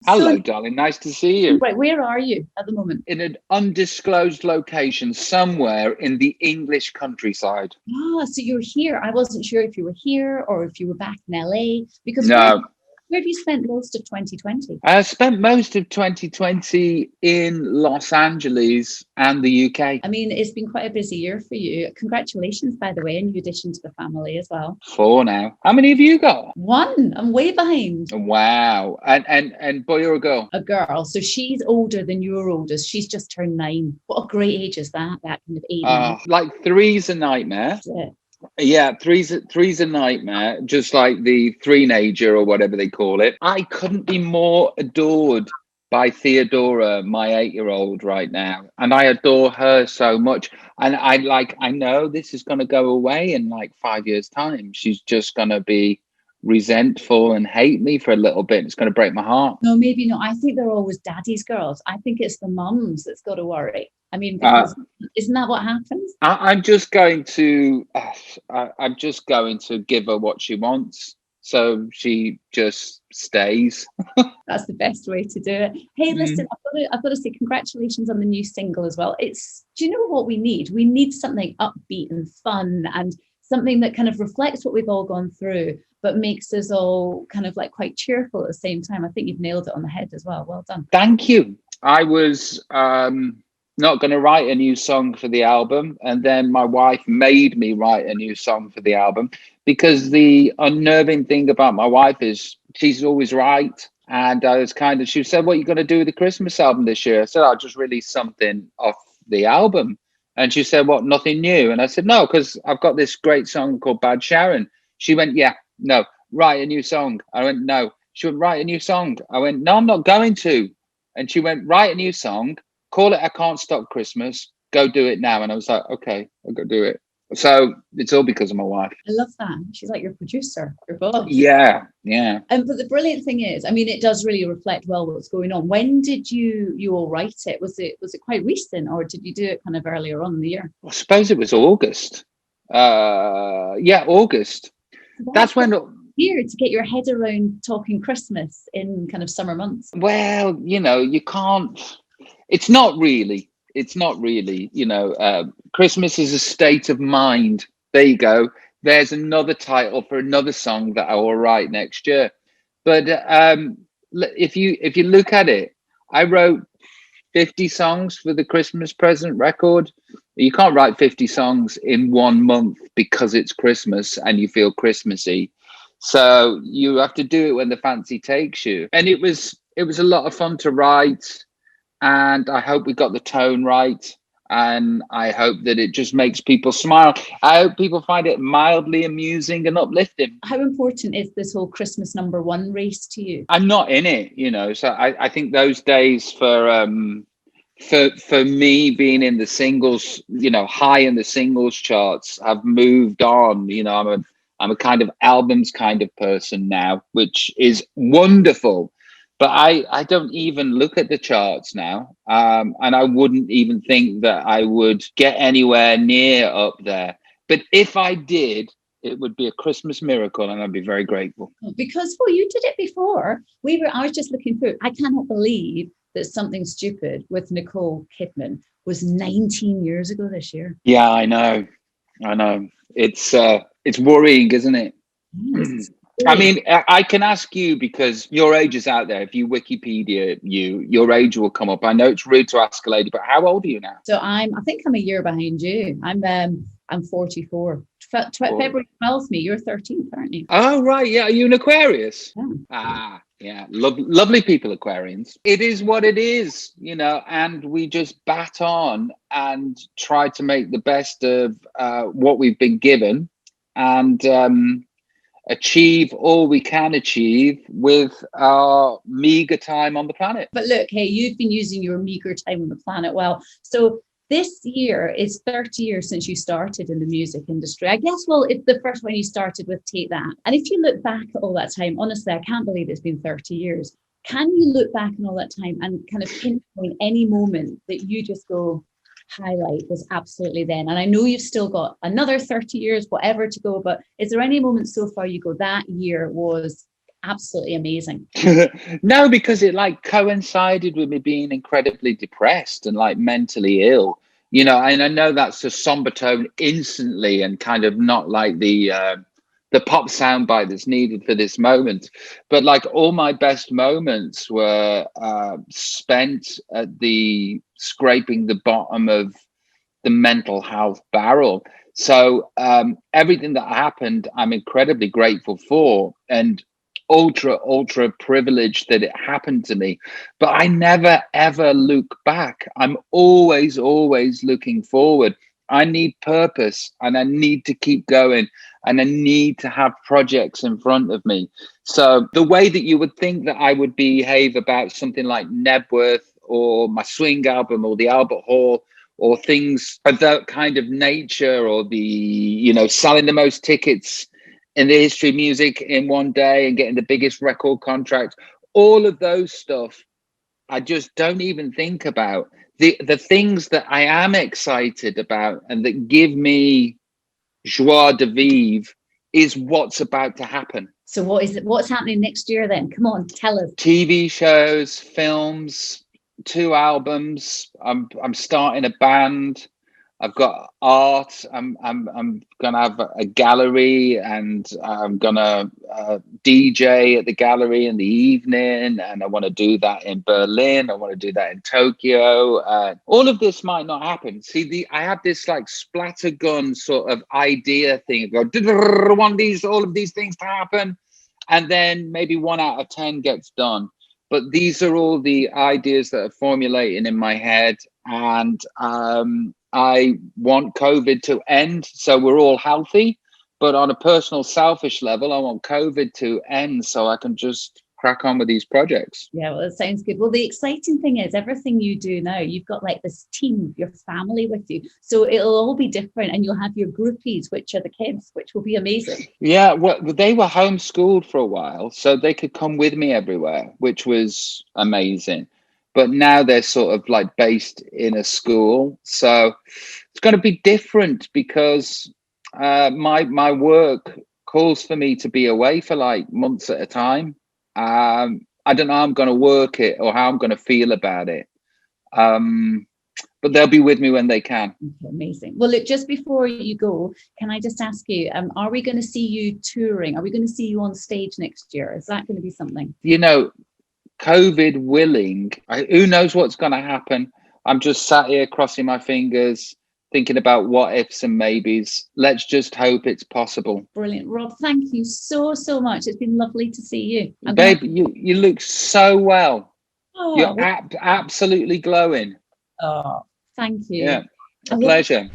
Hello, darling. Nice to see you. Right, where are you at the moment? In an undisclosed location somewhere in the English countryside. Ah, so you're here. I wasn't sure if you were here or if you were back in LA because No, where have you spent most of 2020? I spent most of 2020 in Los Angeles and the UK. I mean, it's been quite a busy year for you. Congratulations, by the way, in addition to the family as well. 4 now. How many have you got? One, I'm way behind. Wow. And boy or a girl? A girl. So she's older than your oldest. She's just turned 9. What a great age is that? That kind of 8, 9. Like three's a nightmare. That's it. Yeah, three's a nightmare, just like the three-nager or whatever they call it. I couldn't be more adored by Theodora, my 8-year-old right now. And I adore her so much. And I know this is going to go away in like 5 years' time. She's just going to be resentful and hate me for a little bit. It's going to break my heart. No, maybe not. I think they're always daddy's girls. I think it's the mums that's got to worry. I mean, because isn't that what happens? I'm just going to give her what she wants, so she just stays. That's the best way to do it. Hey, listen, I've got to say congratulations on the new single as well. Do you know what we need? We need something upbeat and fun and something that kind of reflects what we've all gone through, but makes us all kind of like quite cheerful at the same time. I think you've nailed it on the head as well. Well done. Thank you. I was not going to write a new song for the album, and then my wife made me write a new song for the album, because the unnerving thing about my wife is she's always right. And I was she said, what are you going to do with the Christmas album this year? I said, I'll just release something off the album. And she said, what, nothing new? And I said, no, because I've got this great song called Bad Sharon. She went, yeah, no, write a new song. I went, no. She went, write a new song. I went, no, I'm not going to. And she went, write a new song, call it I Can't Stop Christmas, go do it now. And I was like, okay, I'll go do it. So it's all because of my wife. I love that. She's like your producer, your boss. Yeah. But the brilliant thing is, I mean, it does really reflect well what's going on. When did you all write it? Was it quite recent, or did you do it kind of earlier on in the year? I suppose it was August. August. That's when here to get your head around talking Christmas in kind of summer months. Well, you can't. It's not really. Christmas is a state of mind. There you go. There's another title for another song that I will write next year. But if you look at it, I wrote 50 songs for the Christmas present record. You can't write 50 songs in 1 month because it's Christmas and you feel Christmassy. So you have to do it when the fancy takes you. And it was a lot of fun to write. And I hope we got the tone right. And I hope that it just makes people smile. I hope people find it mildly amusing and uplifting. How important is this whole Christmas #1 race to you? I'm not in it, So I think those days for me being in the singles, high in the singles charts, have moved on. I'm a kind of albums kind of person now, which is wonderful. But I don't even look at the charts now. And I wouldn't even think that I would get anywhere near up there. But if I did, it would be a Christmas miracle, and I'd be very grateful. Because, you did it before. I was just looking through. I cannot believe that Something Stupid with Nicole Kidman was 19 years ago this year. Yeah, I know. It's worrying, isn't it? Yes. I mean, I can ask you, because your age is out there. If you Wikipedia your age will come up. I know it's rude to ask a lady, but how old are you now? So I think I'm a year behind you. I'm 44. February 12th, you're 13th, aren't you? Oh, right. Yeah. Are you an Aquarius? Yeah. Yeah. Lovely people, Aquarians. It is what it is, and we just bat on and try to make the best of what we've been given, and achieve all we can achieve with our meager time on the planet. But look, hey, you've been using your meager time on the planet well. So this year is 30 years since you started in the music industry. I guess, it's the first one you started with Take That. And if you look back at all that time, honestly, I can't believe it's been 30 years. Can you look back on all that time and kind of pinpoint any moment that you just go, highlight was absolutely then? And I know you've still got another 30 years, whatever to go, but is there any moment so far you go, that year was absolutely amazing. No, because it like coincided with me being incredibly depressed and like mentally ill, and I know that's a somber tone instantly and kind of not like the pop soundbite that's needed for this moment. But like all my best moments were spent at the scraping the bottom of the mental health barrel. So everything that happened, I'm incredibly grateful for, and ultra privileged that it happened to me. But I never ever look back. I'm always looking forward. I need purpose, and I need to keep going, and I need to have projects in front of me. So the way that you would think that I would behave about something like Nebworth or my swing album or the Albert Hall or things of that kind of nature, or the selling the most tickets in the history of music in one day and getting the biggest record contract, all of those stuff I just don't even think about. The things that I am excited about and that give me joie de vivre is what's about to happen. So what's happening next year then? Come on, tell us. TV shows, films, 2 albums. I'm starting a band. I've got art. I'm gonna have a gallery, and I'm gonna DJ at the gallery in the evening. And I want to do that in Berlin. I want to do that in Tokyo. All of this might not happen. See, I have this like splattergun sort of idea thing. I want all of these things to happen, and then maybe 1 out of 10 gets done. But these are all the ideas that are formulating in my head, and I want COVID to end so we're all healthy. But on a personal, selfish level, I want COVID to end so I can just crack on with these projects. Yeah, well, it sounds good. Well, the exciting thing is everything you do now, you've got like this team, your family with you. So it'll all be different, and you'll have your groupies, which are the kids, which will be amazing. Yeah, well, they were homeschooled for a while, so they could come with me everywhere, which was amazing. But now they're sort of like based in a school. So it's going to be different because my work calls for me to be away for like months at a time. I don't know how I'm going to work it or how I'm going to feel about it. But they'll be with me when they can. Amazing. Well, look, just before you go, can I just ask you, are we going to see you touring? Are we going to see you on stage next year? Is that going to be something? COVID willing, who knows what's going to happen. I'm just sat here crossing my fingers, thinking about what ifs and maybes. Let's just hope it's possible. Brilliant. Rob, thank you so much. It's been lovely to see you. Babe, you look so well. Oh, You're absolutely glowing. Oh, thank you. Yeah, a pleasure.